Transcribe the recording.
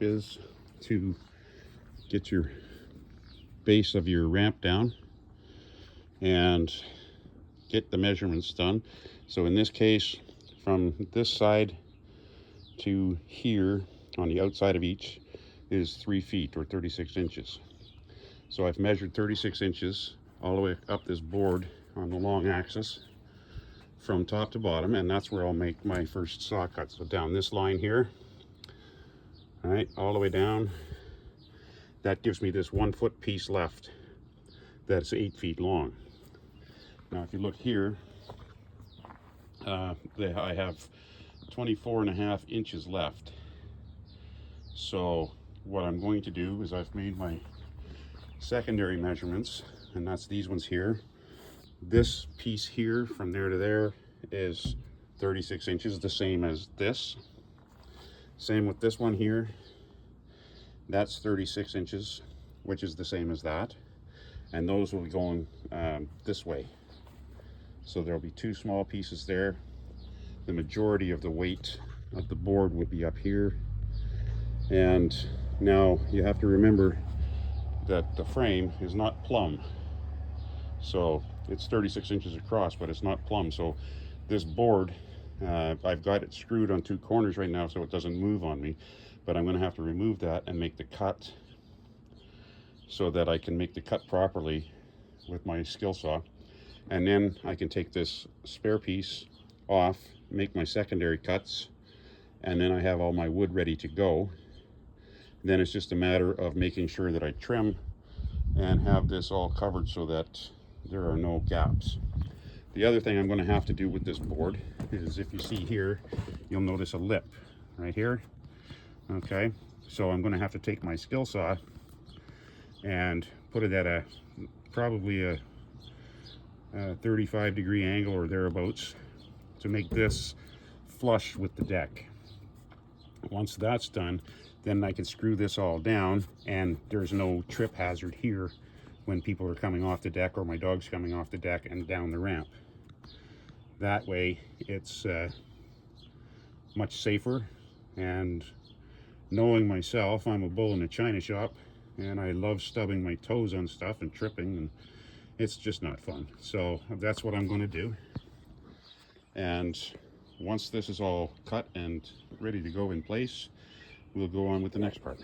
is to get your base of your ramp down and get the measurements done. So in this case, from this side to here on the outside of each is 3 feet or 36 inches. So I've measured 36 inches all the way up this board on the long axis from top to bottom, and that's where I'll make my first saw cut. So down this line here, all right, all the way down, that gives me this 1 foot piece left that's 8 feet long. Now if you look here, I have 24.5 inches left. So what I'm going to do is I've made my secondary measurements, and that's these ones here. This piece here from there to there is 36 inches, the same as this. Same with this one here. That's 36 inches, which is the same as that. And those will be going this way. So there'll be 2 small pieces there. The majority of the weight of the board would be up here. And now you have to remember that the frame is not plumb. So it's 36 inches across, but it's not plumb. So this board, I've got it screwed on 2 corners right now so it doesn't move on me. But I'm going to have to remove that and make the cut so that I can make the cut properly with my skill saw. And then I can take this spare piece off, make my secondary cuts, and then I have all my wood ready to go. Then it's just a matter of making sure that I trim and have this all covered so that there are no gaps. The other thing I'm going to have to do with this board is, if you see here, you'll notice a lip right here. Okay, so I'm going to have to take my skill saw and put it at probably a 35-degree angle or thereabouts to make this flush with the deck. Once that's done, then I can screw this all down, and there's no trip hazard here when people are coming off the deck or my dog's coming off the deck and down the ramp. That way it's much safer, and knowing myself, I'm a bull in a china shop and I love stubbing my toes on stuff and tripping, and it's just not fun. So that's what I'm going to do. And once this is all cut and ready to go in place, we'll go on with the next part.